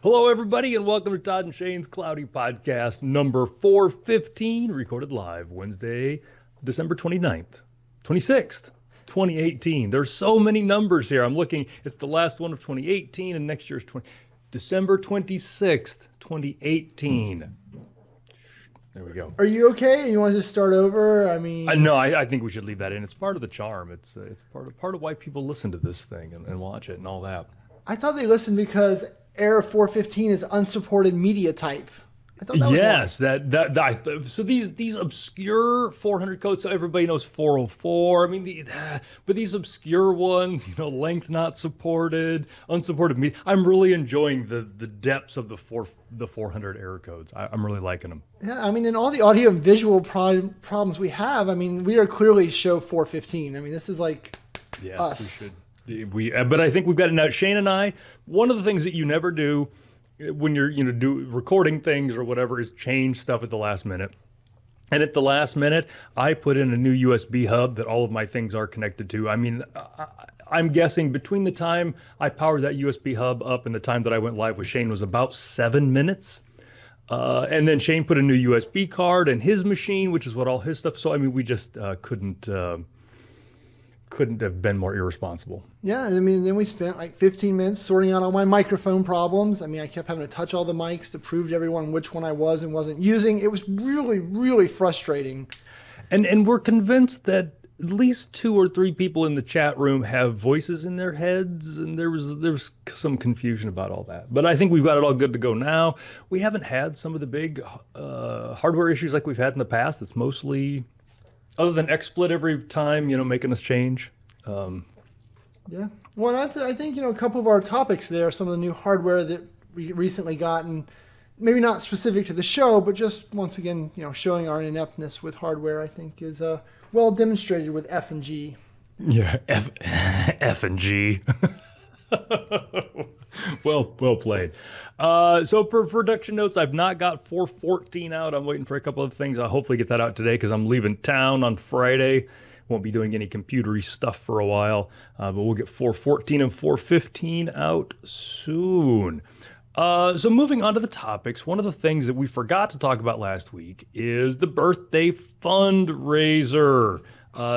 Hello, everybody, and welcome to Todd and Shane's Cloudy Podcast number 415, recorded live Wednesday, December 29th, 26th, 2018. There's so many numbers here. I'm looking, it's the last one of 2018, and next year's December 26th, 2018. There we go. Are you okay? You want to just start over? I mean, No, I think we should leave that in. It's part of the charm. It's part of why people listen to this thing and watch it and all that. I thought they listened because Error 415 is unsupported media type. I thought that was Yes, so these obscure 400 codes, so everybody knows 404. I mean, but these obscure ones, length not supported, unsupported media. I'm really enjoying the depths of the 400 error codes. I'm really liking them. Yeah, I mean, in all the audio and visual problems we have, I mean, we are clearly show 415. I mean, this is like us. But I think we've got it now. Shane and I, one of the things that you never do when you're do recording things or whatever is change stuff at the last minute. And at the last minute, I put in a new USB hub that all of my things are connected to. I mean, I'm guessing between the time I powered that USB hub up and the time that I went live with Shane was about 7 minutes. And then Shane put a new USB card in his machine, which is what all his stuff. So, I mean, we just couldn't have been more irresponsible. Yeah, I mean, then we spent like 15 minutes sorting out all my microphone problems. I mean, I kept having to touch all the mics to prove to everyone which one I was and wasn't using. It was really, really frustrating. And we're convinced that at least 2 or 3 people in the chat room have voices in their heads, and there was some confusion about all that. But I think we've got it all good to go now. We haven't had some of the big hardware issues like we've had in the past. It's mostly, other than XSplit every time, making us change. Yeah. Well, I think, a couple of our topics there, some of the new hardware that we recently got, and maybe not specific to the show, but just once again, showing our ineptness with hardware, I think is well demonstrated with F and G. Yeah, F and G. Well played. So for production notes, I've not got 414 out. I'm waiting for a couple of things. I'll hopefully get that out today because I'm leaving town on Friday. Won't be doing any computery stuff for a while, but we'll get 414 and 415 out soon. So moving on to the topics, one of the things that we forgot to talk about last week is the birthday fundraiser.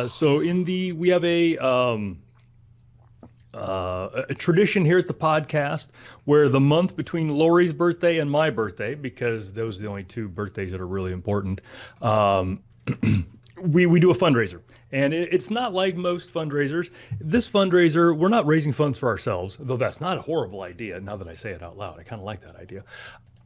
So we have a tradition here at the podcast where the month between Lori's birthday and my birthday, because those are the only 2 birthdays that are really important, we do a fundraiser. And it's not like most fundraisers. This fundraiser, we're not raising funds for ourselves, though that's not a horrible idea now that I say it out loud. I kind of like that idea.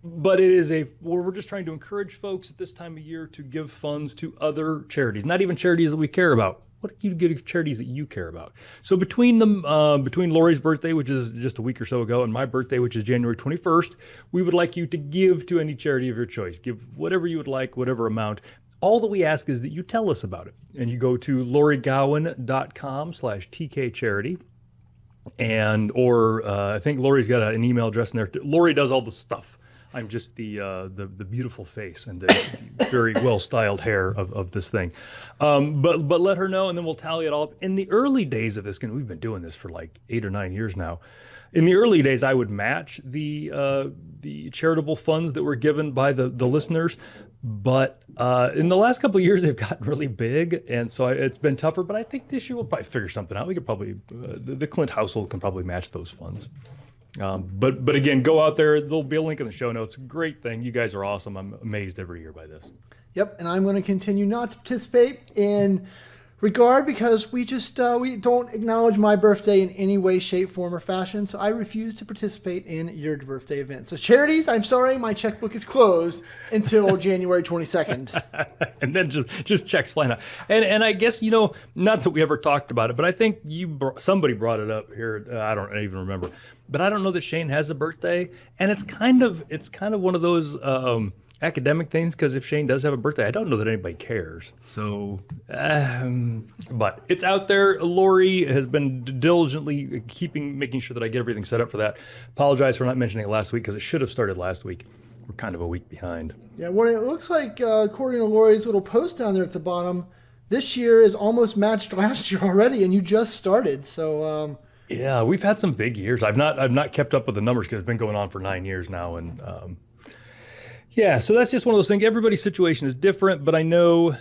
But it is we're just trying to encourage folks at this time of year to give funds to other charities, not even charities that we care about. What do you give charities that you care about? So between Lori's birthday, which is just a week or so ago, and my birthday, which is January 21st, we would like you to give to any charity of your choice. Give whatever you would like, whatever amount. All that we ask is that you tell us about it. And you go to lorigowan.com/TKCharity. Or I think Lori's got an email address in there. Lori does all the stuff. I'm just the beautiful face and the very well-styled hair of this thing. But let her know, and then we'll tally it all up. In the early days of this, and we've been doing this for like 8 or 9 years now. In the early days, I would match the charitable funds that were given by the listeners. But in the last couple of years, they've gotten really big, and so it's been tougher. But I think this year we'll probably figure something out. We could probably the Clint household can probably match those funds. But again, go out there. There'll be a link in the show notes. Great thing. You guys are awesome. I'm amazed every year by this. Yep, and I'm going to continue not to participate in regard because we don't acknowledge my birthday in any way, shape, form, or fashion. So I refuse to participate in your birthday event. So charities, I'm sorry, my checkbook is closed until January 22nd. And then just checks flying out. And I guess, not that we ever talked about it, but I think somebody brought it up here. I don't even remember, but I don't know that Shane has a birthday, and it's kind of one of those academic things, because if Shane does have a birthday, I don't know that anybody cares. So, but it's out there. Lori has been diligently making sure that I get everything set up for that. Apologize for not mentioning it last week because it should have started last week. We're kind of a week behind. Yeah, what it looks like, according to Lori's little post down there at the bottom, this year is almost matched last year already, and you just started. So, Yeah, we've had some big years. I've not kept up with the numbers because it's been going on for 9 years now, and yeah, so that's just one of those things. Everybody's situation is different, but I know,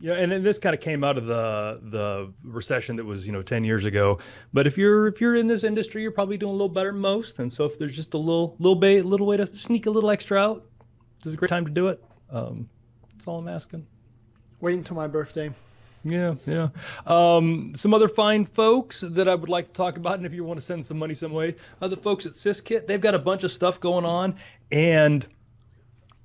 and then this kind of came out of the recession that was 10 years ago. But if you're in this industry, you're probably doing a little better than most. And so if there's just a little way to sneak a little extra out, this is a great time to do it. That's all I'm asking. Wait until my birthday. Yeah, yeah. Some other fine folks that I would like to talk about, and if you want to send some money some way, the folks at SysKit, they've got a bunch of stuff going on, and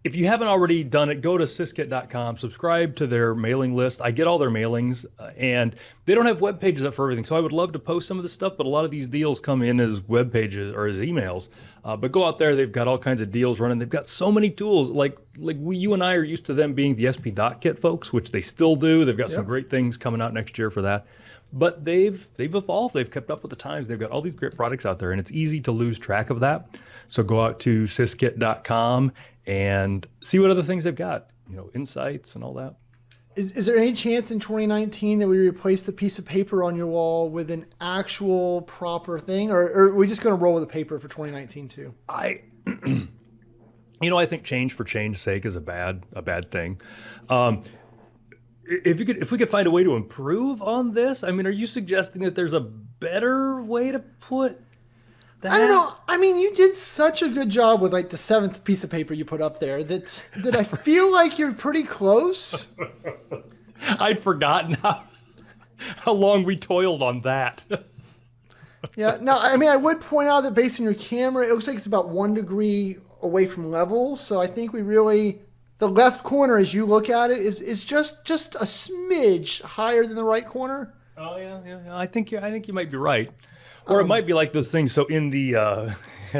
if you haven't already done it, go to syskit.com, subscribe to their mailing list. I get all their mailings, and they don't have web pages up for everything, so I would love to post some of this stuff, but a lot of these deals come in as web pages or as emails. But go out there, they've got all kinds of deals running. They've got so many tools, like you and I are used to them being the SP Doc Kit folks, which they still do. They've got some great things coming out next year for that. But they've evolved. They've kept up with the times. They've got all these great products out there, and it's easy to lose track of that. So go out to syskit.com and see what other things they've got, insights and all that. Is there any chance in 2019 that we replace the piece of paper on your wall with an actual proper thing, or are we just going to roll with the paper for 2019 too? I think change for change's sake is a bad thing. If we could find a way to improve on this, are you suggesting that there's a better way to put that? I don't know. You did such a good job with the 7th piece of paper you put up there that I feel like you're pretty close. I'd forgotten how long we toiled on that. Yeah. No, I would point out that based on your camera, it looks like it's about 1 degree away from level. So I think the left corner as you look at it is just a smidge higher than the right corner. Oh yeah. I think you might be right. Or it might be like those things. So in the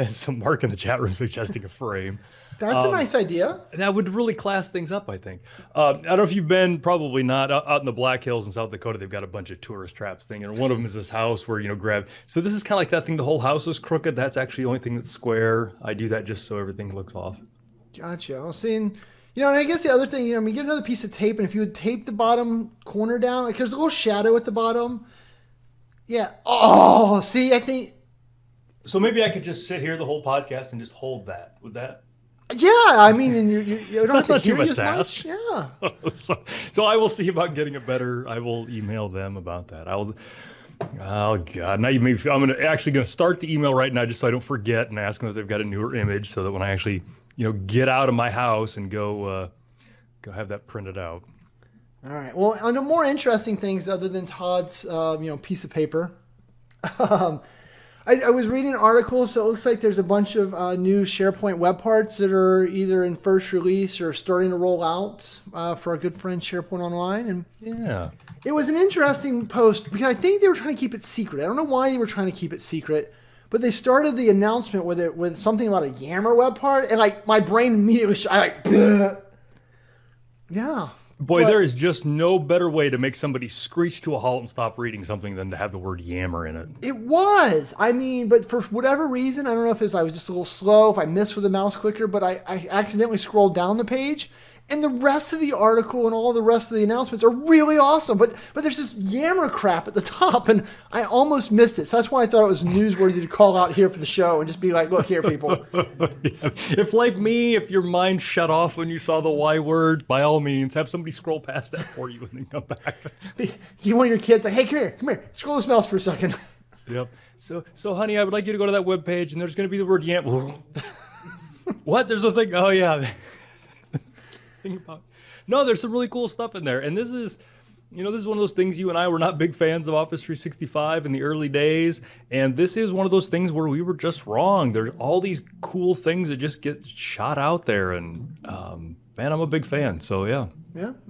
some Mark in the chat room suggesting a frame. That's a nice idea. That would really class things up, I think. I don't know if you've been, probably not, out in the Black Hills in South Dakota. They've got a bunch of tourist traps thing, and one of them is this house where grab. So this is kind of like that thing. The whole house is crooked. That's actually the only thing that's square. I do that just so everything looks off. Gotcha. I was seeing. And I guess the other thing, you get another piece of tape, and if you would tape the bottom corner down, there's a little shadow at the bottom. Yeah. Oh, see, I think. So maybe I could just sit here the whole podcast and just hold that. Would that? Yeah, and you don't That's have to not too hear much as to much. ask. Yeah. So I will see about getting it better. I will email them about that. Oh God! Now I'm actually going to start the email right now just so I don't forget and ask them if they've got a newer image so that when I actually get out of my house and go have that printed out. All right. Well, on the more interesting things other than Todd's piece of paper, I was reading an article, so it looks like there's a bunch of new SharePoint Web Parts that are either in first release or starting to roll out for our good friend SharePoint Online. And yeah, it was an interesting post because I think they were trying to keep it secret. I don't know why they were trying to keep it secret, but they started the announcement with something about a Yammer web part, and my brain immediately, yeah. Boy, there is just no better way to make somebody screech to a halt and stop reading something than to have the word Yammer in it. It was. But for whatever reason, I don't know if I was just a little slow, if I missed with the mouse clicker, but I accidentally scrolled down the page. And the rest of the article and all the rest of the announcements are really awesome. But there's this Yammer crap at the top, and I almost missed it. So that's why I thought it was newsworthy to call out here for the show and just be like, look here, people. If like me, if your mind shut off when you saw the Y word, by all means, have somebody scroll past that for you and then come back. You want your kids like, hey, come here, scroll this mouse for a second. Yep. So honey, I would like you to go to that webpage, and there's going to be the word Yammer. What? There's a thing? Oh, yeah. No, there's some really cool stuff in there, and this is one of those things. You and I were not big fans of Office 365 in the early days, and this is one of those things where we were just wrong. There's all these cool things that just get shot out there, and man, I'm a big fan. So yeah.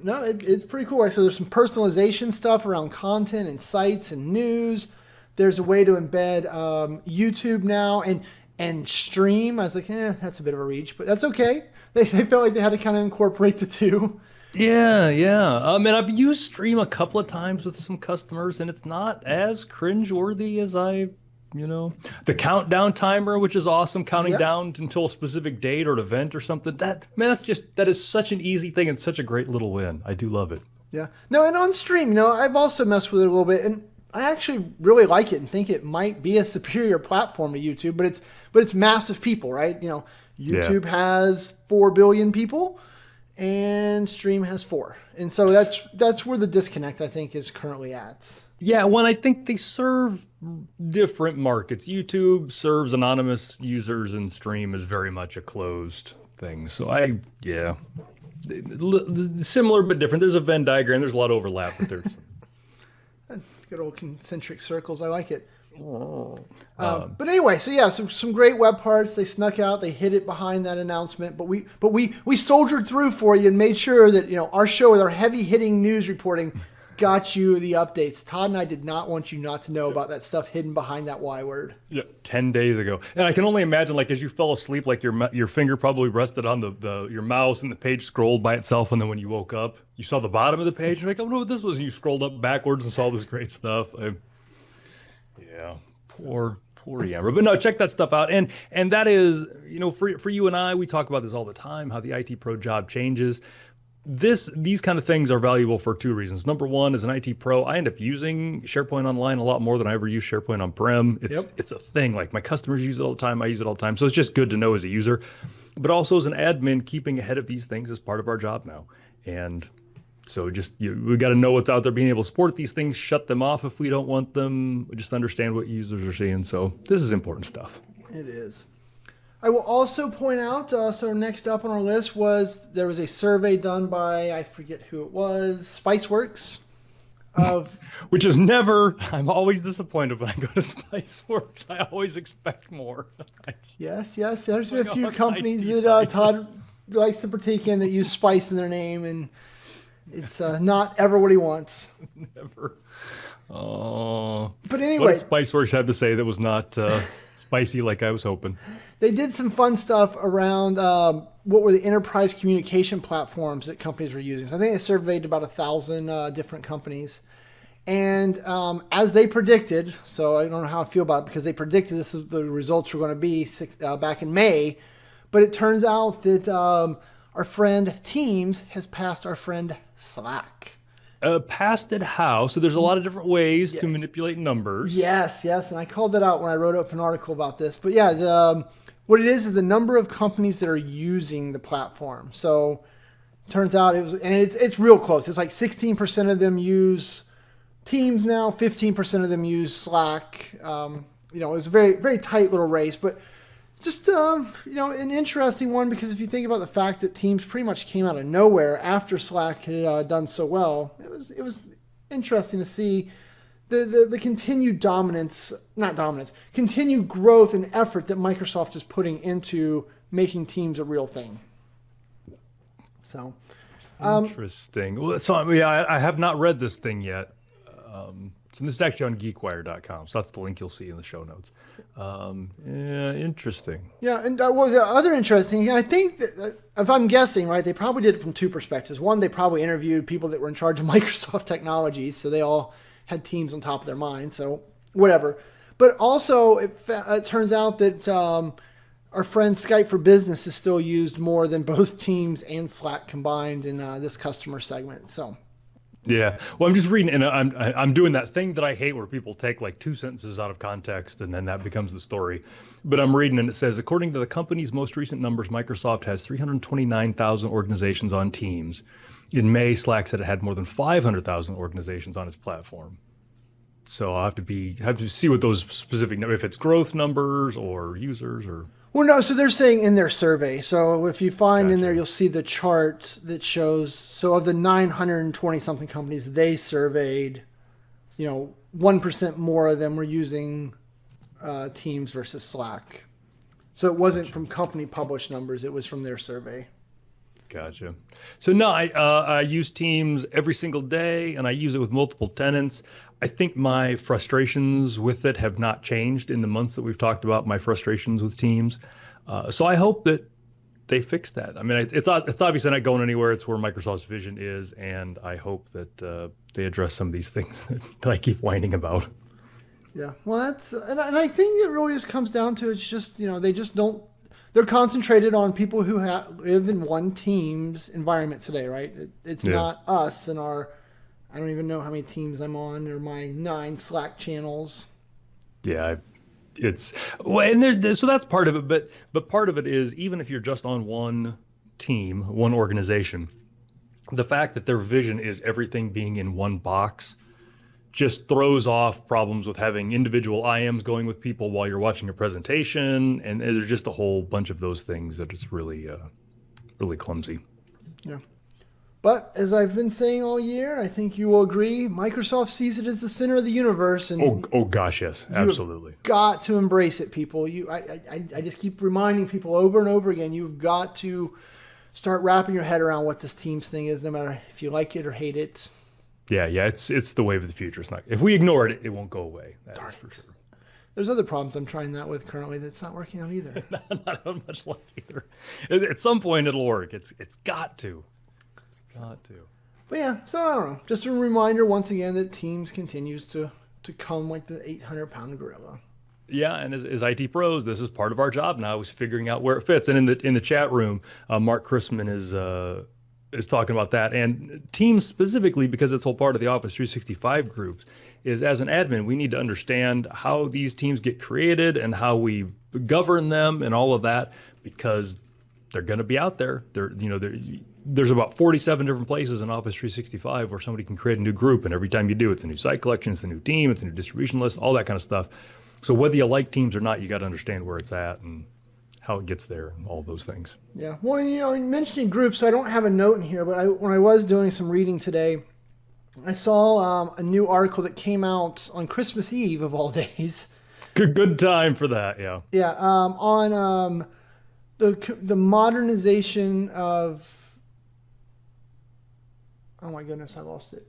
No, it's pretty cool. So there's some personalization stuff around content and sites and news. There's a way to embed YouTube now and stream. I was like, that's a bit of a reach, but that's okay. They felt like they had to kind of incorporate the two. Yeah. I've used Stream a couple of times with some customers, and it's not as cringeworthy as the countdown timer, which is awesome, counting down until a specific date or an event or something. That is such an easy thing and such a great little win. I do love it. Yeah. No, and on Stream, I've also messed with it a little bit, and I actually really like it and think it might be a superior platform to YouTube, but it's massive people, right? YouTube has 4 billion people and Stream has 4. And so that's where the disconnect, I think, is currently at. Yeah, when I think they serve different markets. YouTube serves anonymous users and Stream is very much a closed thing. So similar but different. There's a Venn diagram. There's a lot of overlap, but there's good old concentric circles. I like it. But anyway, so yeah, some great web parts. They snuck out. They hid it behind that announcement, but we soldiered through for you and made sure that our show with our heavy hitting news reporting got you the updates. Todd and I did not want you not to know about that stuff hidden behind that Y word. Yeah, 10 days ago. And I can only imagine, like, as you fell asleep, like your finger probably rested on your mouse and the page scrolled by itself. And then when you woke up, you saw the bottom of the page. You're like, I wonder what this was. And you scrolled up backwards and saw this great stuff. Poor Yammer. But no, check that stuff out. And that is, for you and I, we talk about this all the time, how the IT pro job changes. These kind of things are valuable for 2 reasons. Number one, as an IT pro, I end up using SharePoint Online a lot more than I ever use SharePoint on-prem. It's a thing. Like, my customers use it all the time. I use it all the time. So it's just good to know as a user. But also as an admin, keeping ahead of these things is part of our job now. And so we got to know what's out there, being able to support these things, shut them off if we don't want them, just understand what users are seeing. So this is important stuff. It is. I will also point out, so next up on our list there was a survey done by, I forget who it was, Spiceworks. Which is I'm always disappointed when I go to Spiceworks. I always expect more. Yes. There's been a few companies that Todd likes to partake in that use spice in their name, and it's not ever what he wants. Never. Oh. But anyway. What did Spiceworks have to say that was not spicy like I was hoping? They did some fun stuff around what were the enterprise communication platforms that companies were using. So I think they surveyed about 1,000 different companies. And as they predicted, so I don't know how I feel about it because they predicted this is the results were going to be back in May. But it turns out that our friend Teams has passed our friend Slack. Passed it how? So there's a lot of different ways to manipulate numbers. Yes. And I called that out when I wrote up an article about this. But yeah, what it is the number of companies that are using the platform. So it turns out it's real close. It's like 16% of them use Teams now, 15% of them use Slack. It was a very, very tight little race, but just, an interesting one because if you think about the fact that Teams pretty much came out of nowhere after Slack had done so well, it was interesting to see the continued continued growth and effort that Microsoft is putting into making Teams a real thing. So, interesting. Well, so I have not read this thing yet. So this is actually on geekwire.com. So that's the link you'll see in the show notes. Interesting. Yeah, and the other interesting, I think that, if I'm guessing, right, they probably did it from 2 perspectives. One, they probably interviewed people that were in charge of Microsoft technologies, so they all had Teams on top of their mind, so whatever. But also, it turns out that our friend Skype for Business is still used more than both Teams and Slack combined in this customer segment, so... Yeah, well, I'm just reading, and I'm doing that thing that I hate where people take like 2 sentences out of context, and then that becomes the story. But I'm reading, and it says, according to the company's most recent numbers, Microsoft has 329,000 organizations on Teams. In May, Slack said it had more than 500,000 organizations on its platform. So I'll have to see what those specific, if it's growth numbers or users or. Well, no, so they're saying in their survey. So if you find in there, you'll see the chart that shows, so of the 920 something companies they surveyed, 1% more of them were using Teams versus Slack. So it wasn't from company published numbers, it was from their survey. Gotcha. So no, I use Teams every single day, and I use it with multiple tenants. I think my frustrations with it have not changed in the months that we've talked about my frustrations with Teams. So I hope that they fix that. I mean, it's obviously not going anywhere. It's where Microsoft's vision is, and I hope that they address some of these things that I keep whining about. Yeah, well, and I think it really just comes down to it's just they just don't. They're concentrated on people who live in one Teams environment today, right? It's not us and our I don't even know how many teams I'm on or my 9 Slack channels. Yeah, it's well, and so that's part of it. But part of it is even if you're just on one team, one organization, the fact that their vision is everything being in one box just throws off problems with having individual IMs going with people while you're watching a presentation, and there's just a whole bunch of those things that it's really, really clumsy. Yeah. But as I've been saying all year, I think you will agree, Microsoft sees it as the center of the universe, and oh gosh, yes, absolutely. Got to embrace it, people. I just keep reminding people over and over again, you've got to start wrapping your head around what this Teams thing is, no matter if you like it or hate it. Yeah, it's the wave of the future. It's not, if we ignore it, it won't go away. That is for sure. There's other problems I'm trying that with currently that's not working out either. not having much luck either. At some point, it'll work. It's got to. It's got to. But yeah, so I don't know. Just a reminder once again that Teams continues to come like the 800-pound gorilla. Yeah, and as IT pros, this is part of our job now, is figuring out where it fits. And in the chat room, Mark Chrisman is talking about that, and Teams specifically, because it's all part of the Office 365 groups, is as an admin, we need to understand how these teams get created and how we govern them and all of that, because they're going to be out there. There's about 47 different places in Office 365 where somebody can create a new group, and every time you do, it's a new site collection, it's a new team, it's a new distribution list, all that kind of stuff. So whether you like Teams or not, you got to understand where it's at and how it gets there and all those things. Yeah. Well, mentioning groups, I don't have a note in here, but when I was doing some reading today, I saw a new article that came out on Christmas Eve of all days. Good time for that, yeah. Yeah, on the modernization of... Oh my goodness, I lost it.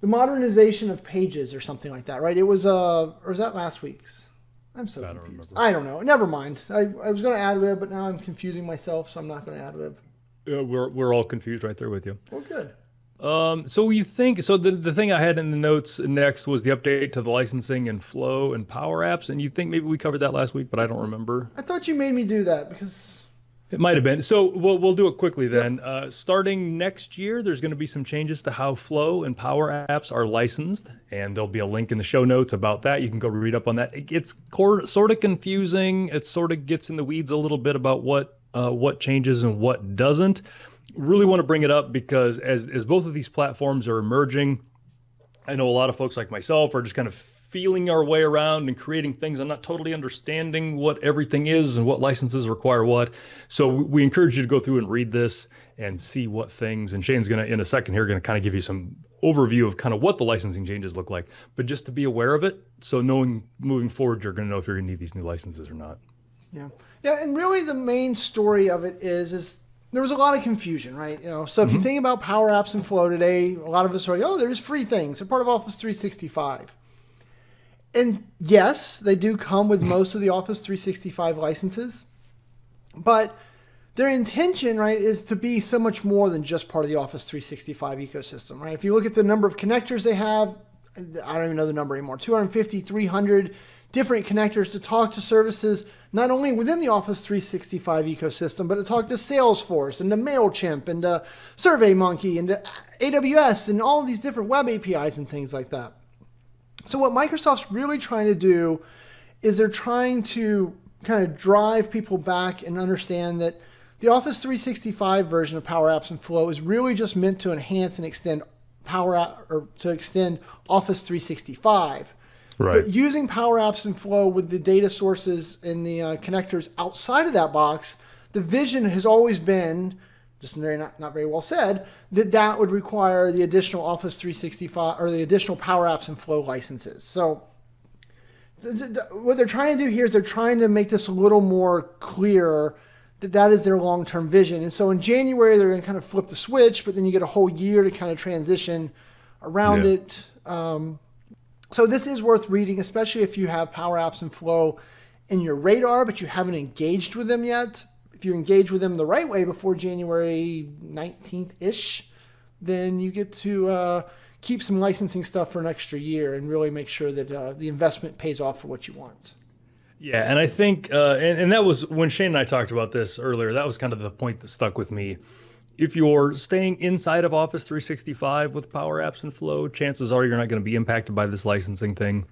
The modernization of Pages or something like that, right? It was, or was that last week's? I'm so confused. I don't know. Never mind. I was going to ad-lib, but now I'm confusing myself, so I'm not going to ad-lib. We're all confused right there with you. Well, good. So you think, so the thing I had in the notes next was the update to the licensing and Flow and Power Apps, and you think maybe we covered that last week, but I don't remember. I thought you made me do that because... It might have been. So we'll do it quickly then. Yep. Starting next year, there's going to be some changes to how Flow and Power Apps are licensed, and there'll be a link in the show notes about that. You can go read up on that. It's sort of confusing. It sort of gets in the weeds a little bit about what changes and what doesn't. Really want to bring it up because as both of these platforms are emerging, I know a lot of folks like myself are just kind of feeling our way around and creating things and not totally understanding what everything is and what licenses require what. So we encourage you to go through and read this and see what things, and Shane's going to, in a second here, going to kind of give you some overview of kind of what the licensing changes look like, but just to be aware of it. So knowing moving forward, you're going to know if you're going to need these new licenses or not. Yeah. Yeah. And really the main story of it is there was a lot of confusion, right? So if you think about Power Apps and Flow today, a lot of us are like, oh, there's free things. They're part of Office 365. And yes, they do come with most of the Office 365 licenses, but their intention, right, is to be so much more than just part of the Office 365 ecosystem, right? If you look at the number of connectors they have, I don't even know the number anymore, 250, 300 different connectors to talk to services, not only within the Office 365 ecosystem, but to talk to Salesforce and to MailChimp and to SurveyMonkey and to AWS and all of these different web APIs and things like that. So what Microsoft's really trying to do is they're trying to kind of drive people back and understand that the Office 365 version of Power Apps and Flow is really just meant to enhance and extend extend Office 365. Right. But using Power Apps and Flow with the data sources and the connectors outside of that box, the vision has always been, just not very well said, that would require the additional Office 365 or the additional Power Apps and Flow licenses. So what they're trying to do here is they're trying to make this a little more clear that is their long-term vision. And so in January, they're going to kind of flip the switch, but then you get a whole year to kind of transition around it. So this is worth reading, especially if you have Power Apps and Flow in your radar, but you haven't engaged with them yet. If you engage with them the right way before January 19th-ish, then you get to keep some licensing stuff for an extra year and really make sure that the investment pays off for what you want. Yeah, and I think, and that was when Shane and I talked about this earlier, that was kind of the point that stuck with me, if you're staying inside of Office 365 with Power Apps and Flow, chances are you're not going to be impacted by this licensing thing.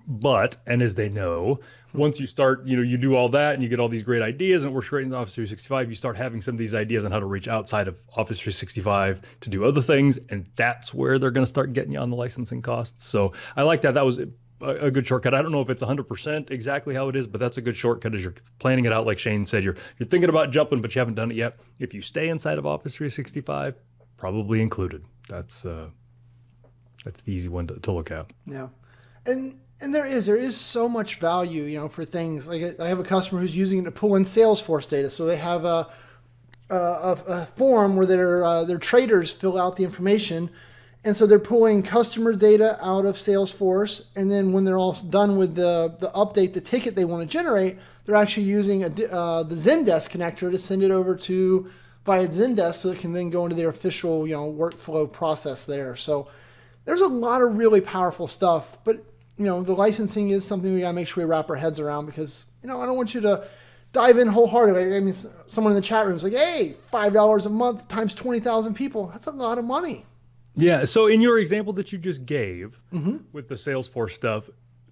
But, and as they know, once you start, you do all that and you get all these great ideas and it works great in Office 365, you start having some of these ideas on how to reach outside of Office 365 to do other things. And that's where they're going to start getting you on the licensing costs. So I like that. That was a good shortcut. I don't know if it's 100% exactly how it is, but that's a good shortcut as you're planning it out. Like Shane said, you're thinking about jumping, but you haven't done it yet. If you stay inside of Office 365, probably included. That's the easy one to look at. Yeah. And there is so much value, for things like I have a customer who's using it to pull in Salesforce data. So they have a form where their traders fill out the information. And so they're pulling customer data out of Salesforce. And then when they're all done with the update, the ticket they want to generate, they're actually using the Zendesk connector to send it over via Zendesk so it can then go into their official, workflow process there. So there's a lot of really powerful stuff. But, the licensing is something we got to make sure we wrap our heads around because, I don't want you to dive in wholeheartedly. I mean, someone in the chat room is like, hey, $5 a month times 20,000 people. That's a lot of money. Yeah. So in your example that you just gave with the Salesforce stuff,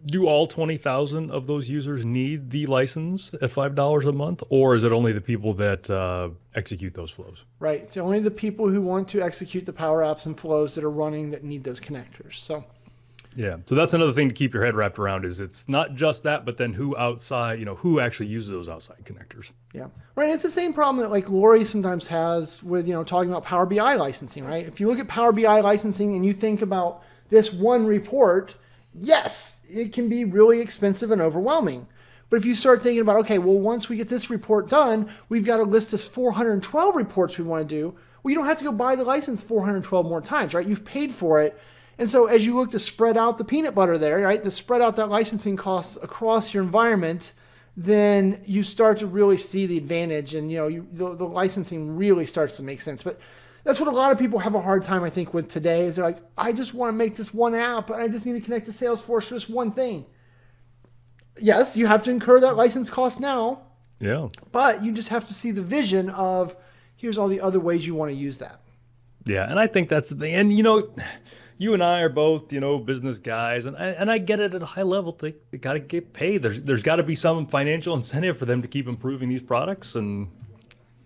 do all 20,000 of those users need the license at $5 a month, or is it only the people that execute those flows? Right. It's only the people who want to execute the Power Apps and flows that are running that need those connectors. So. Yeah. So that's another thing to keep your head wrapped around is it's not just that, but then who outside, who actually uses those outside connectors. Yeah. Right. It's the same problem that like Lori sometimes has with, talking about Power BI licensing, right? If you look at Power BI licensing and you think about this one report, yes, it can be really expensive and overwhelming. But if you start thinking about, okay, well, once we get this report done, we've got a list of 412 reports we want to do. Well, you don't have to go buy the license 412 more times, right? You've paid for it. And so as you look to spread out the peanut butter there, right, to spread out that licensing costs across your environment, then you start to really see the advantage and, the licensing really starts to make sense. But that's what a lot of people have a hard time, I think, with today is they're like, I just want to make this one app and I just need to connect to Salesforce for this one thing. Yes, you have to incur that license cost now. Yeah. But you just have to see the vision of here's all the other ways you want to use that. Yeah. And I think that's the thing. And, you and I are both, business guys, and I get it at a high level. They got to get paid. There's got to be some financial incentive for them to keep improving these products, and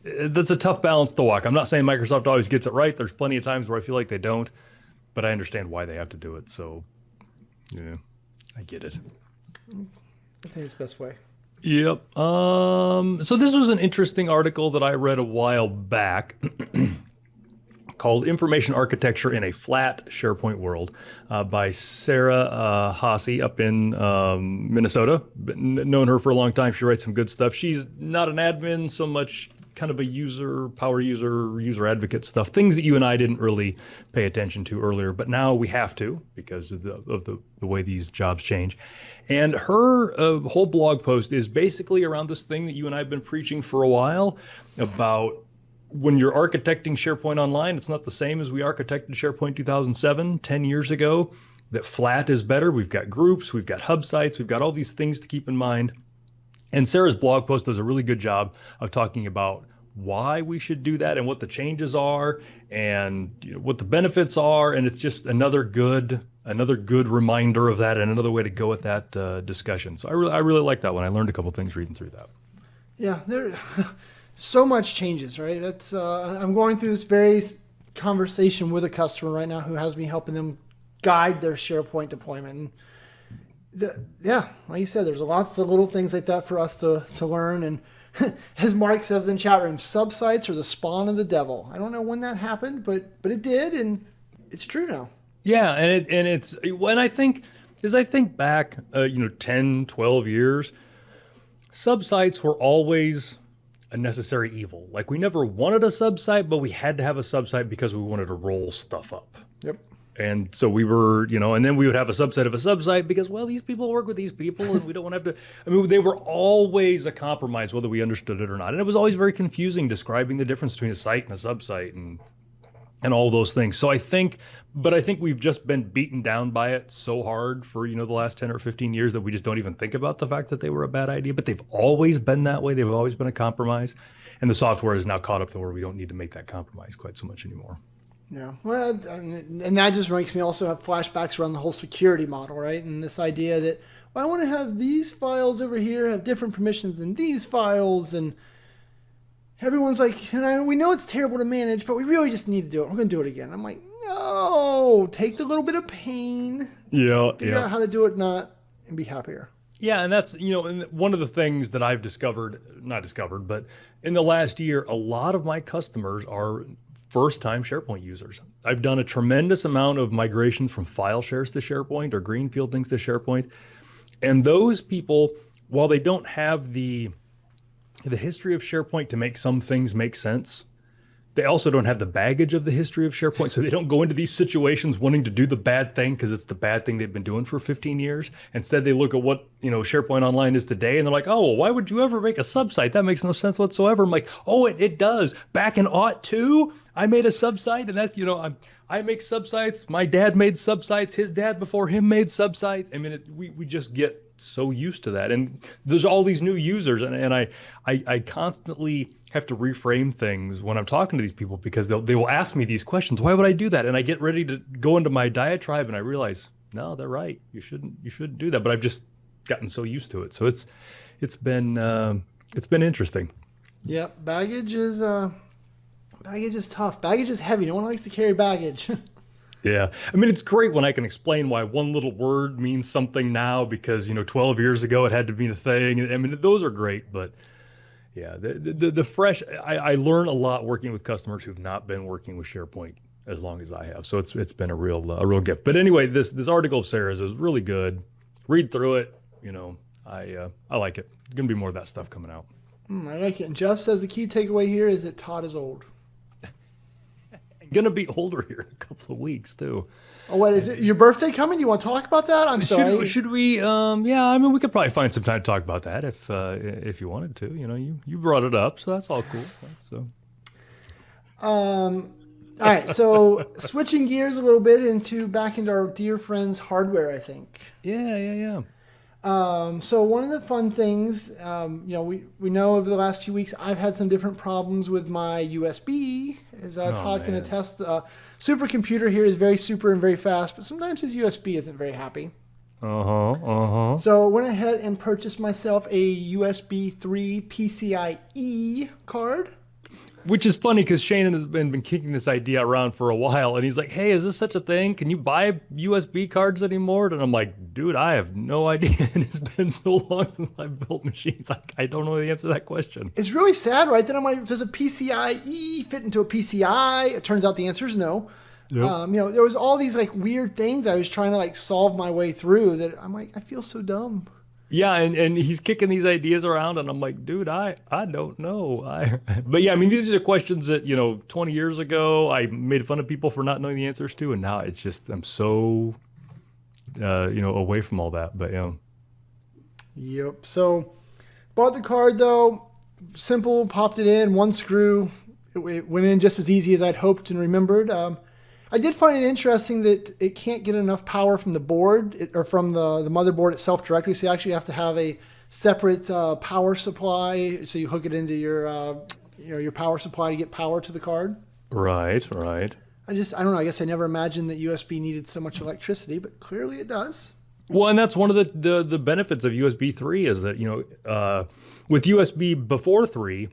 that's a tough balance to walk. I'm not saying Microsoft always gets it right. There's plenty of times where I feel like they don't, but I understand why they have to do it. So, yeah, I get it. I think it's the best way. Yep. So this was an interesting article that I read a while back. Called Information Architecture in a Flat SharePoint World by Sarah Haase up in Minnesota. Known her for a long time. She writes some good stuff. She's not an admin so much, kind of a power user advocate stuff. Things that you and I didn't really pay attention to earlier, but now we have to because of the way these jobs change. And her whole blog post is basically around this thing that you and I have been preaching for a while about when you're architecting SharePoint Online, it's not the same as we architected SharePoint 2007, 10 years ago, that flat is better. We've got groups, we've got hub sites, we've got all these things to keep in mind. And Sarah's blog post does a really good job of talking about why we should do that and what the changes are and what the benefits are. And it's just another good reminder of that and another way to go at that discussion. So I really like that one. I learned a couple things reading through that. Yeah, so much changes, right? That's I'm going through this very conversation with a customer right now who has me helping them guide their SharePoint deployment. And like you said, there's lots of little things like that for us to learn. And as Mark says in chat room, subsites are the spawn of the devil. I don't know when that happened, but it did, and it's true now. Yeah, and it's when I think back, 10, 12 years, subsites were always a necessary evil. Like we never wanted a subsite, but we had to have a subsite because we wanted to roll stuff up. Yep. And so we were, and then we would have a subset of a subsite because, well, these people work with these people and we don't want to have to, they were always a compromise, whether we understood it or not. And it was always very confusing describing the difference between a site and a subsite. And and all those things. So I think we've just been beaten down by it so hard for, the last 10 or 15 years that we just don't even think about the fact that they were a bad idea, but they've always been that way. They've always been a compromise. And the software is now caught up to where we don't need to make that compromise quite so much anymore. Yeah, well, and that just makes me also have flashbacks around the whole security model, right? And this idea that, well, I want to have these files over here have different permissions than these files, and everyone's like, we know it's terrible to manage, but we really just need to do it. We're going to do it again. I'm like, no, take the little bit of pain, figure out how to do it, and be happier. Yeah, and that's, and one of the things that I've but in the last year, a lot of my customers are first-time SharePoint users. I've done a tremendous amount of migrations from file shares to SharePoint or greenfield things to SharePoint. And those people, while they don't have the history of SharePoint to make some things make sense, they also don't have the baggage of the history of SharePoint, so they don't go into these situations wanting to do the bad thing because it's the bad thing they've been doing for 15 years. Instead, they look at what SharePoint Online is today, and they're like, oh, well, why would you ever make a subsite? That makes no sense whatsoever. I'm like, oh, it does. Back in '02, I made a subsite, and that's, I make subsites. My dad made subsites. His dad before him made subsites. I mean, we just get so used to that. And there's all these new users, and I constantly have to reframe things when I'm talking to these people because they will ask me these questions. Why would I do that? And I get ready to go into my diatribe, and I realize, no, they're right. You shouldn't do that. But I've just gotten so used to it. So it's been interesting. Yeah, baggage is tough. Baggage is heavy. No one likes to carry baggage. Yeah. I mean, it's great when I can explain why one little word means something now because, 12 years ago it had to mean a thing. I mean, those are great, but yeah, the fresh, I learn a lot working with customers who've not been working with SharePoint as long as I have. So it's been a real gift. But anyway, this article of Sarah's is really good. Read through it. I like it. There's going to be more of that stuff coming out. I like it. And Jeff says the key takeaway here is that Todd is old. Going to be older here in a couple of weeks too. Oh, what is it? Your birthday coming? Do you want to talk about that? I'm sorry. Should we? Yeah, I mean, we could probably find some time to talk about that if you wanted to. You brought it up, so that's all cool. So. All right. So switching gears a little bit back into our dear friend's hardware, I think. Yeah. So one of the fun things, we know over the last few weeks, I've had some different problems with my USB, as Todd can attest. Supercomputer here is very super and very fast, but sometimes his USB isn't very happy. So I went ahead and purchased myself a USB 3 PCIe card. Which is funny because Shane has been kicking this idea around for a while, and he's like, "Hey, is this such a thing? Can you buy USB cards anymore?" And I'm like, "Dude, I have no idea. And it's been so long since I've built machines. I don't know the answer to that question." It's really sad, right? Then I'm like, "Does a PCIe fit into a PCI?" It turns out the answer is no. Yep. There was all these like weird things I was trying to solve my way through that I'm like, I feel so dumb. Yeah, and he's kicking these ideas around, and I'm like, dude, I don't know. But yeah, I mean, these are questions that 20 years ago I made fun of people for not knowing the answers to, and now it's just I'm so away from all that. But Yep. So bought the card though, simple, popped it in, one screw. It went in just as easy as I'd hoped and remembered. I did find it interesting that it can't get enough power from the board or from the motherboard itself directly. So you actually have to have a separate power supply. So you hook it into your power supply to get power to the card. Right. I don't know. I guess I never imagined that USB needed so much electricity, but clearly it does. Well, and that's one of the benefits of USB 3 is that, with USB before 3,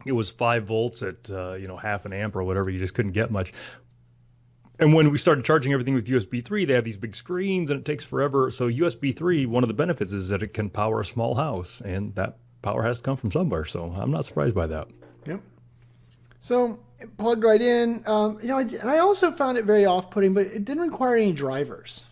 it was 5 volts at, half an amp or whatever. You just couldn't get much. And when we started charging everything with USB 3, they have these big screens and it takes forever. So USB 3, one of the benefits is that it can power a small house, and that power has to come from somewhere. So I'm not surprised by that. Yep. So it plugged right in. And I also found it very off-putting, but it didn't require any drivers.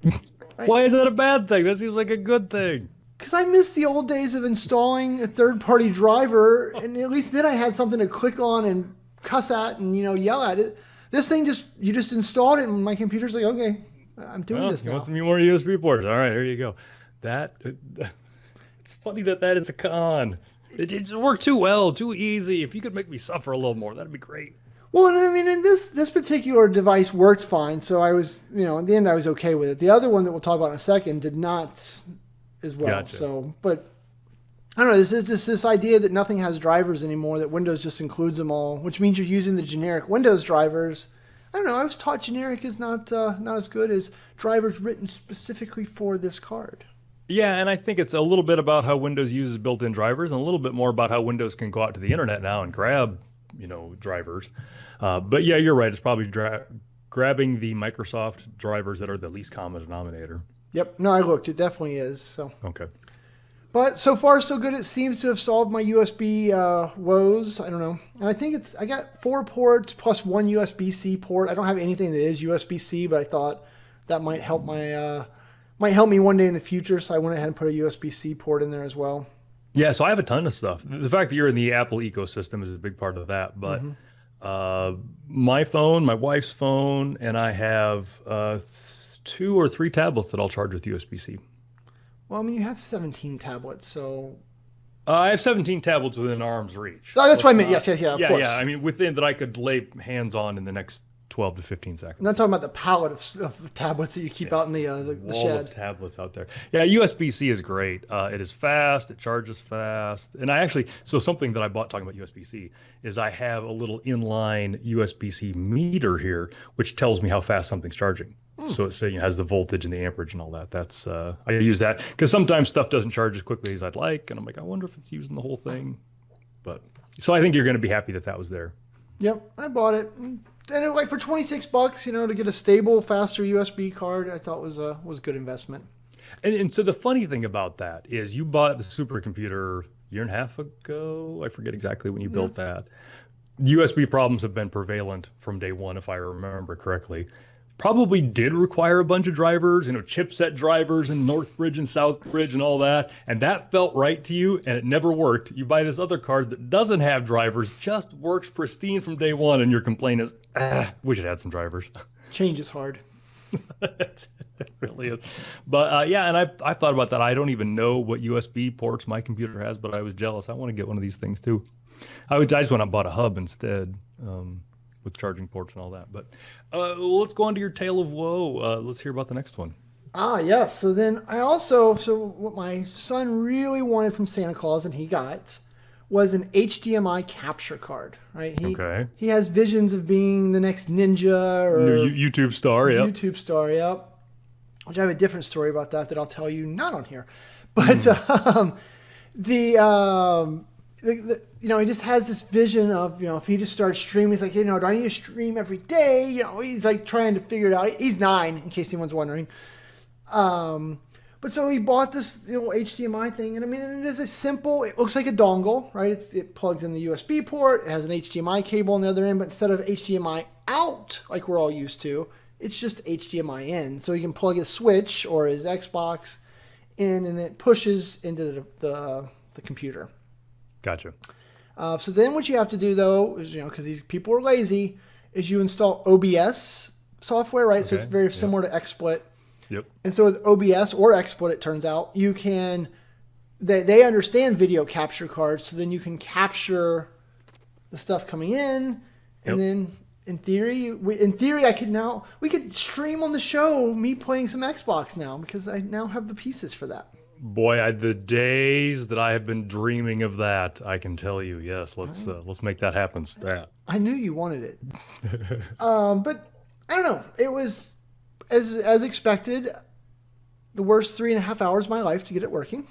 Right? Why is that a bad thing? That seems like a good thing. Because I miss the old days of installing a third-party driver, and at least then I had something to click on and cuss at and yell at it. This thing you just installed it, and my computer's like, okay, I'm doing this now. You want some more USB ports? All right, here you go. It's funny that is a con. It just worked too well, too easy. If you could make me suffer a little more, that'd be great. Well, and I mean, in this particular device worked fine, so I was, in the end, I was okay with it. The other one that we'll talk about in a second did not as well. Gotcha. So, but I don't know. This is just this idea that nothing has drivers anymore, that Windows just includes them all, which means you're using the generic Windows drivers. I don't know. I was taught generic is not as good as drivers written specifically for this card. Yeah, and I think it's a little bit about how Windows uses built-in drivers, and a little bit more about how Windows can go out to the internet now and grab, drivers. But yeah, you're right. It's probably grabbing the Microsoft drivers that are the least common denominator. Yep. No, I looked. It definitely is. So. Okay. But so far, so good. It seems to have solved my USB woes. I don't know. And I think I got 4 ports plus 1 USB-C port. I don't have anything that is USB-C, but I thought that might help might help me one day in the future. So I went ahead and put a USB-C port in there as well. Yeah, so I have a ton of stuff. The fact that you're in the Apple ecosystem is a big part of that. But my phone, my wife's phone, and I have 2 or 3 tablets that I'll charge with USB-C. Well, I mean, you have 17 tablets, so... I have 17 tablets within arm's reach. Oh, that's what I meant. Yes, of course. Yeah. I mean, within that I could lay hands on in the next 12 to 15 seconds. I'm not talking about the pallet of tablets that you keep out in the wall shed. Of tablets out there. Yeah, USB-C is great. It is fast. It charges fast. And so something that I bought talking about USB-C is I have a little inline USB-C meter here, which tells me how fast something's charging. So it has the voltage and the amperage and all that. That's I use that because sometimes stuff doesn't charge as quickly as I'd like, and I'm like, I wonder if it's using the whole thing. But so I think you're going to be happy that was there. Yep, I bought it, and for $26, to get a stable, faster USB card, I thought was a good investment. And so the funny thing about that is you bought the supercomputer a year and a half ago. I forget exactly when you built that. USB problems have been prevalent from day one, if I remember correctly. Probably did require a bunch of drivers, chipset drivers and Northbridge and Southbridge and all that. And that felt right to you, and it never worked. You buy this other card that doesn't have drivers, just works pristine from day one, and your complaint is, wish it had some drivers. Change is hard. It really is. But and I thought about that. I don't even know what USB ports my computer has, but I was jealous. I want to get one of these things too. I just went and bought a hub instead. With charging ports and all that. But let's go on to your tale of woe. Let's hear about the next one. Yes. So then what my son really wanted from Santa Claus and he got was an HDMI capture card, right? He has visions of being the next ninja or YouTube star, yeah. YouTube star, yep. Which I have a different story about that I'll tell you not on here. But he just has this vision of, if he just starts streaming, he's like, do I need to stream every day? He's like trying to figure it out. He's 9, in case anyone's wondering. But so he bought this HDMI thing, and I mean, it is it looks like a dongle, right? It plugs in the USB port. It has an HDMI cable on the other end, but instead of HDMI out, like we're all used to, it's just HDMI in. So you can plug his Switch or his Xbox in, and it pushes into the computer. Gotcha. So then what you have to do, though, is, because these people are lazy, is you install OBS software, right? Okay. So it's very similar to XSplit. Yep. And so with OBS or XSplit, it turns out, you can, they understand video capture cards, so then you can capture the stuff coming in, and then in theory, we could stream on the show me playing some Xbox now, because I now have the pieces for that. Boy, the days that I have been dreaming of that, I can tell you, yes, let's make that happen. Stat. I knew you wanted it. But I don't know. It was, as expected, the worst 3.5 hours of my life to get it working.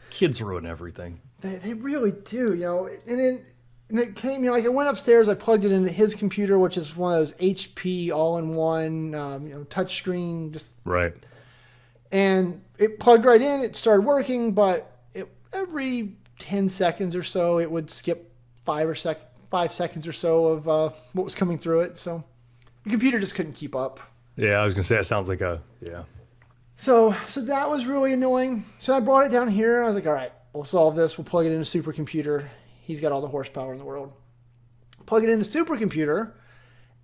Kids ruin everything. They really do, And it came, I went upstairs, I plugged it into his computer, which is one of those HP all-in-one, touchscreen, just right. And it plugged right in. It started working, but every 10 seconds or so, it would skip 5 seconds or so of what was coming through it. So the computer just couldn't keep up. Yeah, I was going to say, it sounds like So that was really annoying. So I brought it down here. I was like, all right, we'll solve this. We'll plug it in a supercomputer. He's got all the horsepower in the world. Plug it in a supercomputer,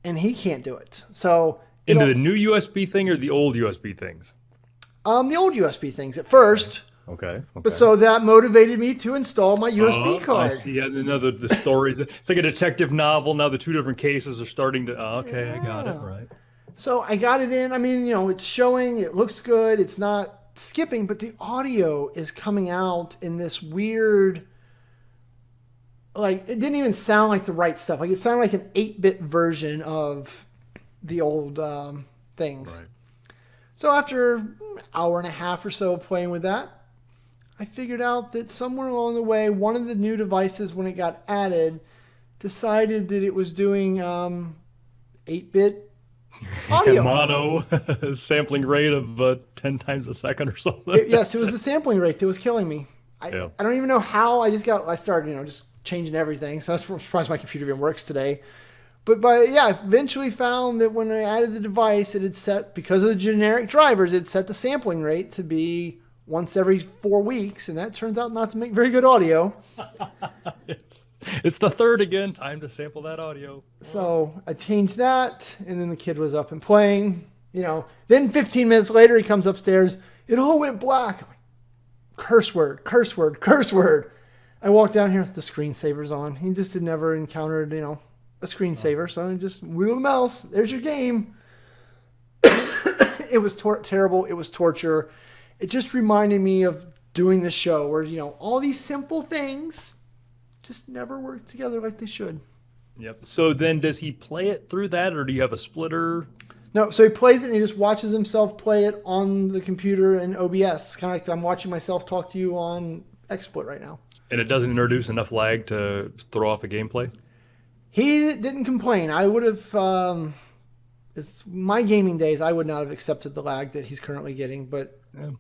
and he can't do it. So into the new USB thing or the old USB things? The old USB things. At first, Okay. But so that motivated me to install my USB I card. see. Yeah, the stories. It's like a detective novel. Now the two different cases are starting to. Oh, okay, I got it. Yeah. Right. So I got it in. I mean, it's showing, it looks good. It's not skipping, but the audio is coming out in this weird, like, it didn't even sound like the right stuff. Like, it sounded like an 8-bit version of the old things. Right. So after an hour and a half or so playing with that, I figured out that somewhere along the way, one of the new devices, when it got added, decided that it was doing 8-bit audio. Mono sampling rate of 10 times a second or something. Yes, it was the sampling rate that was killing me. I don't even know how. I started, just changing everything. So I'm surprised my computer even works today. But I eventually found that when I added the device, it had set, because of the generic drivers, it set the sampling rate to be once every 4 weeks, and that turns out not to make very good audio. It's the third again. Time to sample that audio. So I changed that, and then the kid was up and playing. Then 15 minutes later, he comes upstairs. It all went black. I'm like, curse word, curse word, curse word. I walked down here, the screensaver's on. He just had never encountered, a screensaver, so I just wheel the mouse. There's your game. It was terrible. It was torture. It just reminded me of doing the show where, all these simple things just never work together like they should. Yep. So then does he play it through that, or do you have a splitter? No, so he plays it and he just watches himself play it on the computer in OBS. Kind of like I'm watching myself talk to you on XSplit right now. And it doesn't introduce enough lag to throw off a gameplay? He didn't complain. I would have, it's my gaming days, I would not have accepted the lag that he's currently getting, but Yeah.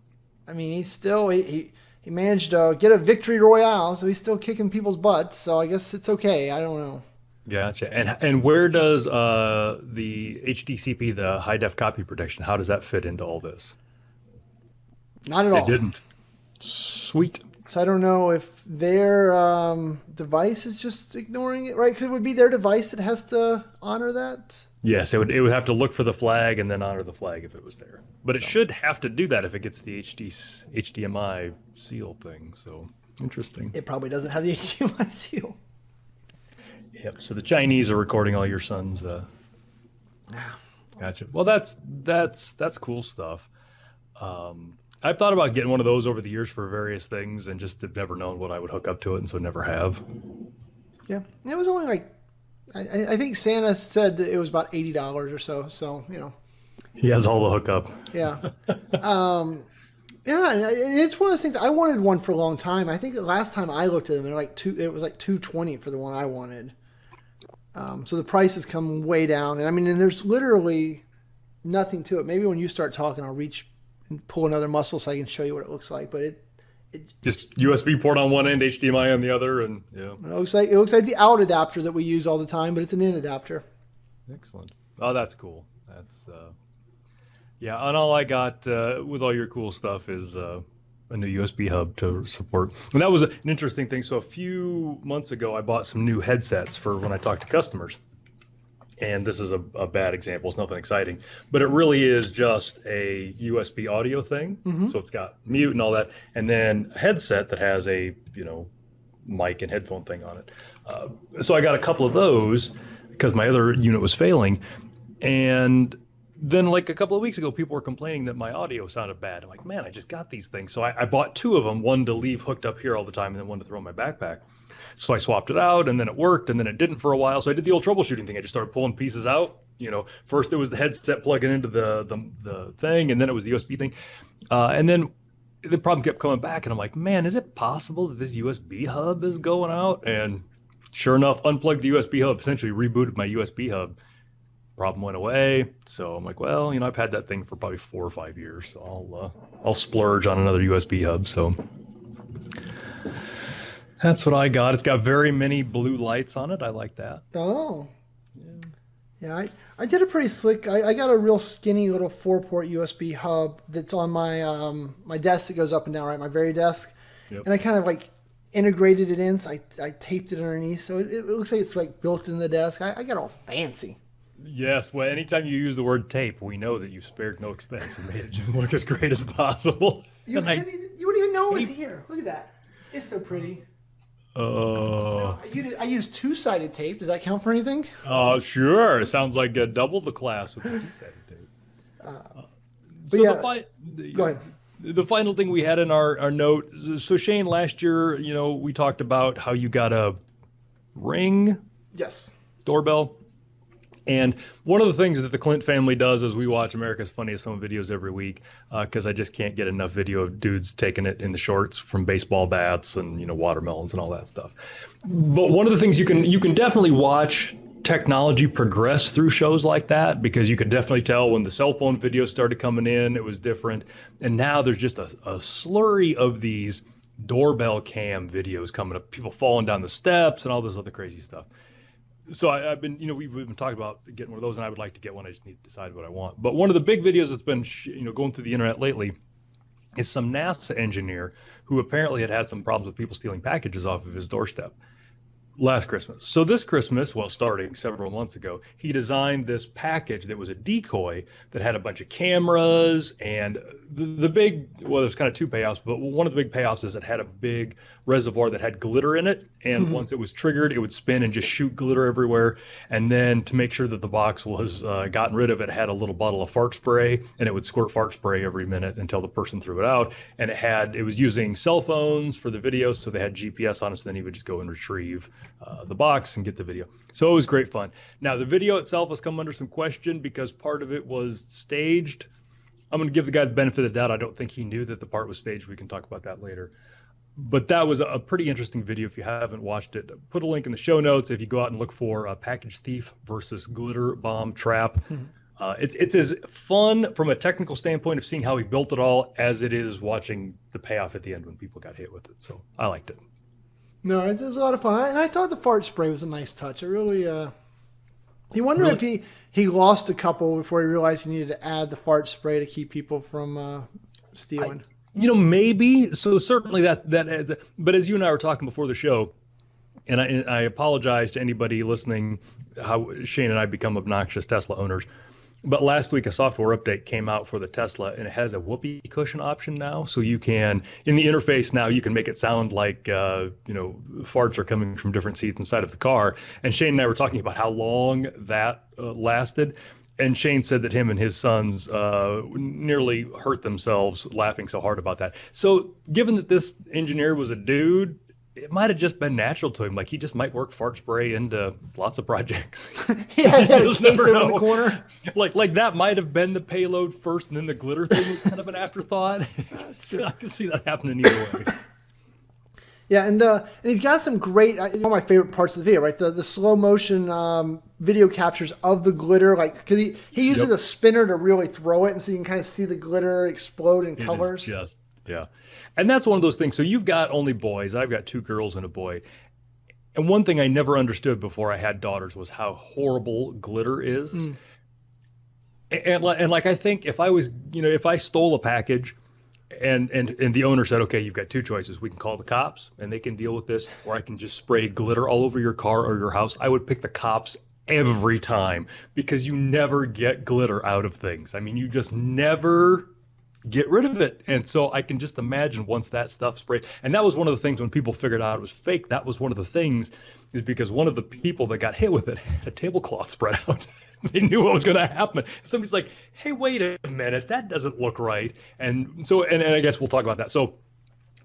I mean, he's still, he managed to get a victory royale, so he's still kicking people's butts, so I guess it's okay. I don't know. Gotcha. And where does the HDCP, the high def copy protection, how does that fit into all this? Not at all. It didn't. Sweet. So I don't know if their device is just ignoring it, right? Because it would be their device that has to honor that. Yes, it would have to look for the flag and then honor the flag if it was there. But it should have to do that if it gets the HDMI seal thing. So interesting. It probably doesn't have the HDMI seal. Yep. So the Chinese are recording all your son's. Gotcha. Well, that's cool stuff. I've thought about getting one of those over the years for various things, and just have never known what I would hook up to it, and so never have. Yeah, it was only like, I think Santa said that it was about $80 or so. So He has all the hookup. Yeah. Yeah, and it's one of those things. I wanted one for a long time. I think the last time I looked at them, it was like $220 for the one I wanted. So the price has come way down, and I mean, and there's literally nothing to it. Maybe when you start talking, I'll reach and pull another muscle so I can show you what it looks like. But it just USB port on one end, HDMI on the other, and yeah. It looks like the out adapter that we use all the time, but it's an in adapter. Excellent. Oh, that's cool. That's yeah. And all I got with all your cool stuff is a new USB hub to support. And that was an interesting thing. So a few months ago, I bought some new headsets for when I talk to customers. And this is a bad example. It's nothing exciting, but it really is just a USB audio thing. Mm-hmm. So it's got mute and all that, and then a headset that has a mic and headphone thing on it. So I got a couple of those because my other unit was failing, and then like a couple of weeks ago, people were complaining that my audio sounded bad. I'm like, man, I just got these things. So I bought two of them, one to leave hooked up here all the time, and then one to throw in my backpack. So I swapped it out, and then it worked, and then it didn't for a while. So I did the old troubleshooting thing. I just started pulling pieces out. First it was the headset plugging into the thing, and then it was the USB thing. And then the problem kept coming back, and I'm like, man, is it possible that this USB hub is going out? And sure enough, unplugged the USB hub, essentially rebooted my USB hub. Problem went away. So I'm like, well, I've had that thing for probably 4 or 5 years, so I'll splurge on another USB hub. So that's what I got. It's got very many blue lights on it. I like that. Oh. Yeah, I did a pretty slick. I got a real skinny little 4-port USB hub that's on my my desk that goes up and down, right? My very desk. Yep. And I kind of like integrated it in, so I taped it underneath. So it looks like it's like built in the desk. I got all fancy. Yes, well, anytime you use the word tape, we know that you've spared no expense and made it just look as great as possible. You wouldn't even know No, it's here. Look at that. It's so pretty. No, I used two-sided tape. Does that count for anything? Sure. It sounds like double the class with the two-sided tape. So yeah, go ahead. The final thing we had in our note. So Shane, last year, we talked about how you got a Ring Yes. doorbell. And one of the things that the Clint family does is we watch America's Funniest Home Videos every week because I just can't get enough video of dudes taking it in the shorts from baseball bats and watermelons and all that stuff. But one of the things you can definitely watch technology progress through shows like that, because you could definitely tell when the cell phone videos started coming in, it was different. And now there's just a slurry of these doorbell cam videos coming up, people falling down the steps and all this other crazy stuff. So I've been, we've been talking about getting one of those, and I would like to get one. I just need to decide what I want. But one of the big videos that's been, going through the internet lately is some NASA engineer who apparently had some problems with people stealing packages off of his doorstep last Christmas. So this Christmas, well, starting several months ago, he designed this package that was a decoy that had a bunch of cameras, and the big, well, there's kind of two payoffs, but one of the big payoffs is it had a big reservoir that had glitter in it. And once it was triggered, it would spin and just shoot glitter everywhere. And then to make sure that the box was gotten rid of, it had a little bottle of fart spray, and it would squirt fart spray every minute until the person threw it out. And it was using cell phones for the video, so they had GPS on it, so then he would just go and retrieve the box and get the video. So it was great fun. Now, the video itself has come under some question because part of it was staged. I'm going to give the guy the benefit of the doubt. I don't think he knew that the part was staged. We can talk about that later. But that was a pretty interesting video. If you haven't watched it, put a link in the show notes. If you go out and look for Package Thief versus Glitter Bomb Trap, it's as fun from a technical standpoint of seeing how he built it all as it is watching the payoff at the end when people got hit with it. So I liked it. No, it was a lot of fun. And I thought the fart spray was a nice touch. It really, you wonder if he lost a couple before he realized he needed to add the fart spray to keep people from stealing. Maybe. So certainly that, but as you and I were talking before the show, and I apologize to anybody listening how Shane and I become obnoxious Tesla owners. But last week, a software update came out for the Tesla, and it has a whoopee cushion option now. So you can, in the interface now, you can make it sound like, farts are coming from different seats inside of the car. And Shane and I were talking about how long that lasted. And Shane said that him and his sons nearly hurt themselves laughing so hard about that. So given that this engineer was a dude, it might have just been natural to him. Like, he just might work fart spray into lots of projects. Yeah, he had a case over in the corner. Like that might have been the payload first, and then the glitter thing was kind of an afterthought. That's true. I can see that happening either way. Yeah, and he's got some great, one of my favorite parts of the video, right? The slow motion video captures of the glitter, like, because he uses a spinner to really throw it, and so you can kind of see the glitter explode in colors. Yeah. And that's one of those things. So you've got only boys. I've got two girls and a boy. And one thing I never understood before I had daughters was how horrible glitter is. And like, I think if I was, if I stole a package and the owner said, okay, you've got two choices. We can call the cops and they can deal with this, or I can just spray glitter all over your car or your house. I would pick the cops every time, because you never get glitter out of things. I mean, you just never get rid of it. And so I can just imagine once that stuff sprayed. And that was one of the things when people figured out it was fake. That was one of the things, is because one of the people that got hit with it had a tablecloth spread out. They knew what was going to happen. Somebody's like, hey, wait a minute, that doesn't look right. And so, and I guess we'll talk about that. So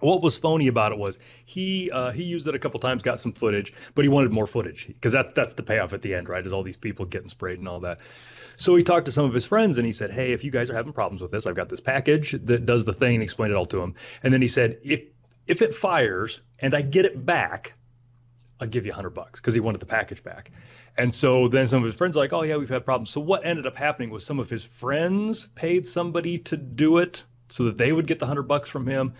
what was phony about it was he used it a couple times, got some footage, but he wanted more footage, because that's the payoff at the end, right? Is all these people getting sprayed and all that. So he talked to some of his friends and he said, hey, if you guys are having problems with this, I've got this package that does the thing, and explained it all to him. And then he said, if it fires and I get it back, I'll give you $100, because he wanted the package back. And so then some of his friends are like, oh yeah, we've had problems. So what ended up happening was some of his friends paid somebody to do it so that they would get the $100 from him.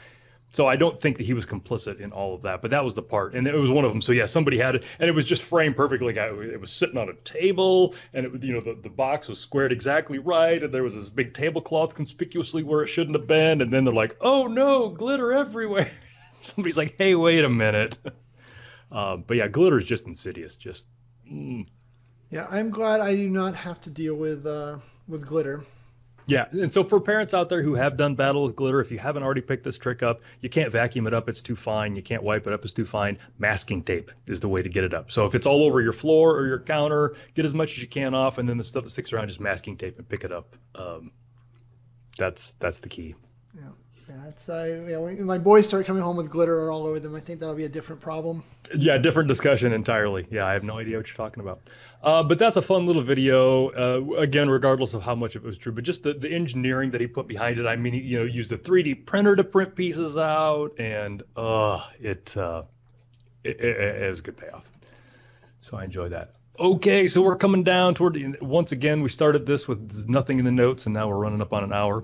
So I don't think that he was complicit in all of that, but that was the part, and it was one of them. So yeah, somebody had it, and it was just framed perfectly. It was sitting on a table, and it, the box was squared exactly right, and there was this big tablecloth conspicuously where it shouldn't have been. And then they're like, "Oh no, glitter everywhere!" Somebody's like, "Hey, wait a minute." But yeah, glitter is just insidious. Yeah, I'm glad I do not have to deal with glitter. Yeah, and so for parents out there who have done battle with glitter, if you haven't already picked this trick up, you can't vacuum it up, it's too fine. You can't wipe it up, it's too fine. Masking tape is the way to get it up. So if it's all over your floor or your counter, get as much as you can off, and then the stuff that sticks around, just masking tape and pick it up. That's the key. Yeah. Yeah, when my boys start coming home with glitter all over them, I think that'll be a different problem. Yeah, different discussion entirely. Yeah, I have no idea what you're talking about. But that's a fun little video. Again, regardless of how much of it was true, but just the engineering that he put behind it. I mean, he, used a 3D printer to print pieces out, and it was a good payoff. So I enjoy that. Okay, so we're coming down toward once again, we started this with nothing in the notes, and now we're running up on an hour.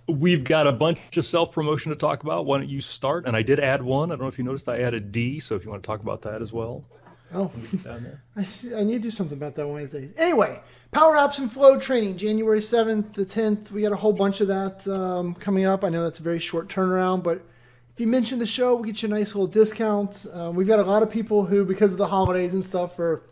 We've got a bunch of self-promotion to talk about. Why don't you start? And I did add one. I don't know if you noticed I added D, so if you want to talk about that as well. Oh, I need to do something about that Wednesdays. Anyway, Power Apps and Flow training, January 7th to 10th. We got a whole bunch of that coming up. I know that's a very short turnaround, but if you mention the show, we'll get you a nice little discount. We've got a lot of people who, because of the holidays and stuff, are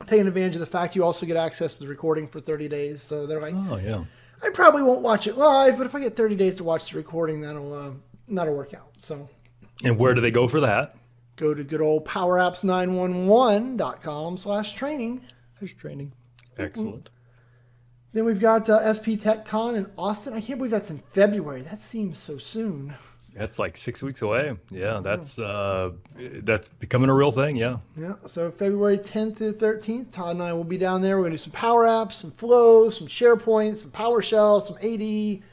taking advantage of the fact you also get access to the recording for 30 days. So they're like, oh, yeah. I probably won't watch it live, but if I get 30 days to watch the recording, that'll work out. So, and where do they go for that? Go to good old powerapps911.com/training. There's training. Excellent. Then we've got SP TechCon in Austin. I can't believe that's in February. That seems so soon. That's like 6 weeks away. Yeah, that's becoming a real thing. Yeah. Yeah. So February 10th to 13th, Todd and I will be down there. We're gonna do some Power Apps, some Flow, some SharePoint, some PowerShell, some AD.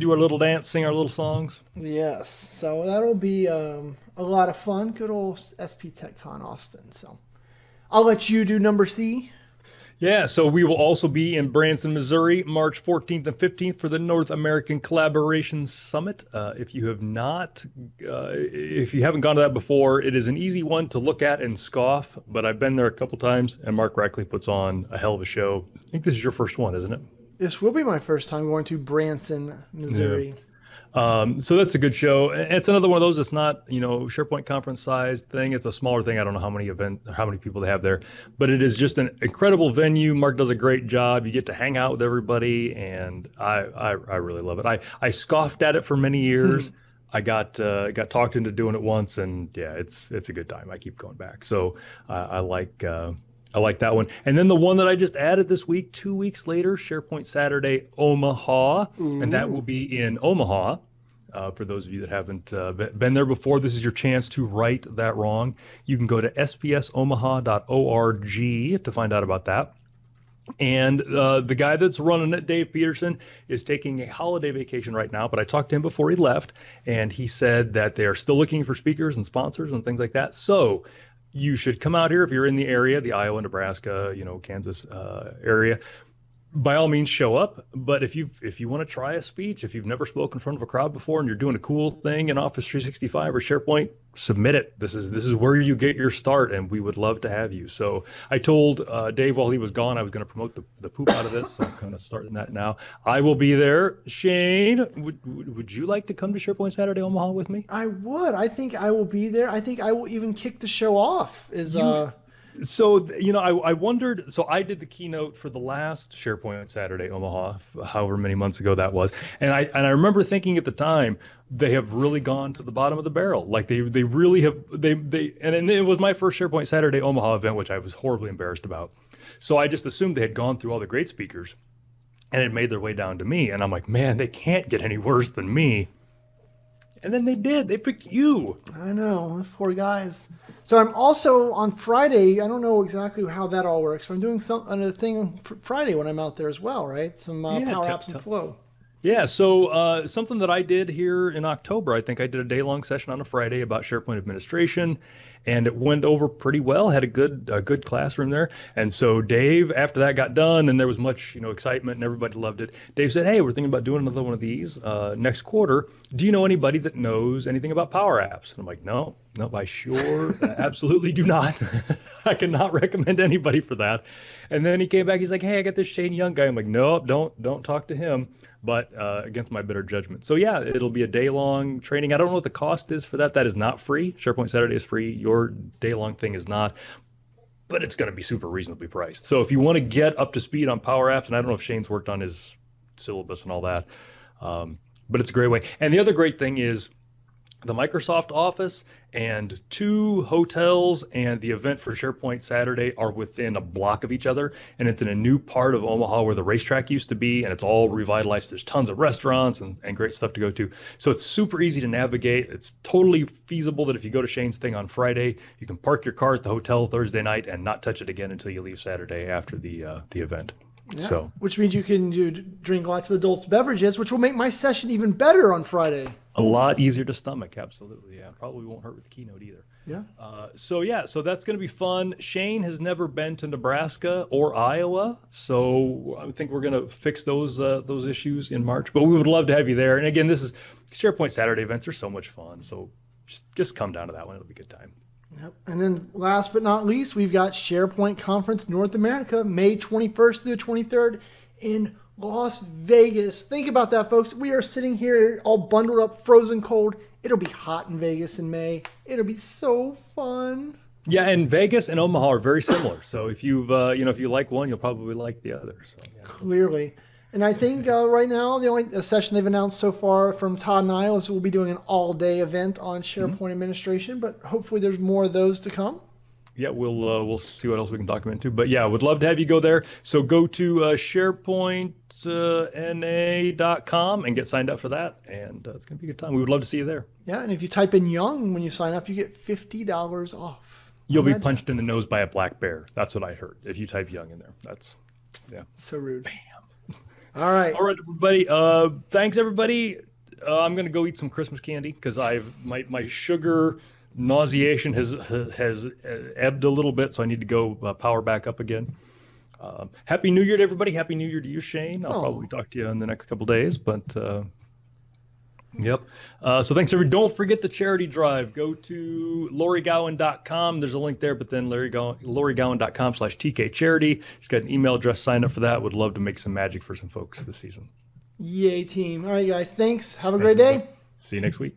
Do our little dance, sing our little songs. Yes. So that'll be a lot of fun. Good old SP TechCon Austin. So I'll let you do number C. Yeah, so we will also be in Branson, Missouri, March 14th and 15th for the North American Collaboration Summit. If you haven't gone to that before, it is an easy one to look at and scoff, but I've been there a couple times, and Mark Rackley puts on a hell of a show. I think this is your first one, isn't it? This will be my first time going to Branson, Missouri. Yeah. So that's a good show. It's another one of those. It's not, SharePoint conference size thing. It's a smaller thing. I don't know how many people they have there, but it is just an incredible venue. Mark does a great job. You get to hang out with everybody, and I really love it. I scoffed at it for many years. I got talked into doing it once, and yeah, it's a good time. I keep going back. So I like that one. And then the one that I just added this week, 2 weeks later, SharePoint Saturday Omaha. Ooh. And that will be in Omaha. For those of you that haven't been there before, this is your chance to right that wrong. You can go to spsomaha.org to find out about that. And the guy that's running it, Dave Peterson, is taking a holiday vacation right now, but I talked to him before he left, and he said that they are still looking for speakers and sponsors and things like that. So you should come out here if you're in the area, the Iowa, Nebraska, Kansas area. By all means, show up. But if you want to try a speech, if you've never spoken in front of a crowd before and you're doing a cool thing in Office 365 or SharePoint, submit it. This is where you get your start, and we would love to have you. So I told Dave while he was gone I was going to promote the poop out of this, so I'm kind of starting that now. I will be there. Shane, would you like to come to SharePoint Saturday Omaha with me? I would. I think I will be there. I think I will even kick the show off. So, I wondered, so I did the keynote for the last SharePoint Saturday Omaha, however many months ago that was. And I remember thinking at the time, they have really gone to the bottom of the barrel. Like they really have, and it was my first SharePoint Saturday Omaha event, which I was horribly embarrassed about. So I just assumed they had gone through all the great speakers and had made their way down to me. And I'm like, man, they can't get any worse than me. And then they did. They picked you. I know. Those poor guys. So I'm also on Friday. I don't know exactly how that all works. But I'm doing another thing Friday when I'm out there as well, right? Some Power Apps and Flow. Yeah, so something that I did here in October, I think I did a day-long session on a Friday about SharePoint administration, and it went over pretty well. Had a good classroom there. And so Dave, after that got done, and there was much excitement, and everybody loved it. Dave said, "Hey, we're thinking about doing another one of these next quarter. Do you know anybody that knows anything about Power Apps?" And I'm like, "No, I sure absolutely do not. I cannot recommend anybody for that." And then he came back. He's like, "Hey, I got this Shane Young guy." I'm like, "Nope, don't talk to him." But against my better judgment. So yeah, it'll be a day-long training. I don't know what the cost is for that. That is not free. SharePoint Saturday is free. Your day-long thing is not. But it's going to be super reasonably priced. So if you want to get up to speed on Power Apps, and I don't know if Shane's worked on his syllabus and all that. But it's a great way. And the other great thing is the Microsoft Office and 2 hotels and the event for SharePoint Saturday are within a block of each other, and it's in a new part of Omaha where the racetrack used to be, and it's all revitalized. There's tons of restaurants and great stuff to go to. So it's super easy to navigate. It's totally feasible that if you go to Shane's thing on Friday, you can park your car at the hotel Thursday night and not touch it again until you leave Saturday after the event. Yeah, so, which means you can drink lots of adult beverages, which will make my session even better on Friday. A lot easier to stomach, absolutely. Yeah, probably won't hurt with the keynote either. Yeah. So that's going to be fun. Shane has never been to Nebraska or Iowa, so I think we're going to fix those issues in March. But we would love to have you there. And again, this is SharePoint Saturday events are so much fun. So just come down to that one; it'll be a good time. Yep. And then last but not least, we've got SharePoint Conference North America, May 21st through the 23rd in Las Vegas. Think about that, folks. We are sitting here all bundled up, frozen cold. It'll be hot in Vegas in May. It'll be so fun. Yeah, and Vegas and Omaha are very similar. So if you've if you like one, you'll probably like the other. So yeah. Clearly. And I think right now the only session they've announced so far from Todd and I is we'll be doing an all-day event on SharePoint administration, but hopefully there's more of those to come. Yeah, we'll see what else we can document too. But yeah, would love to have you go there. So go to SharePointNA.com and get signed up for that, and it's gonna be a good time. We would love to see you there. Yeah, and if you type in Young when you sign up, you get $50 off. You'll be punched in the nose by a black bear. That's what I heard. If you type Young in there, yeah. So rude. Bam. All right, everybody. Thanks, everybody. I'm gonna go eat some Christmas candy because my sugar nauseation has ebbed a little bit, so I need to go power back up again. Happy New Year to everybody. Happy New Year to you, Shane. I'll probably talk to you in the next couple days, but yep. So thanks, everybody. Don't forget the charity drive. Go to LoriGowan.com. There's a link there, but then LoriGowan.com/TK charity. Just got an email address. Sign up for that. Would love to make some magic for some folks this season. Yay, team. All right, guys. Thanks. Have a great day. See you next week.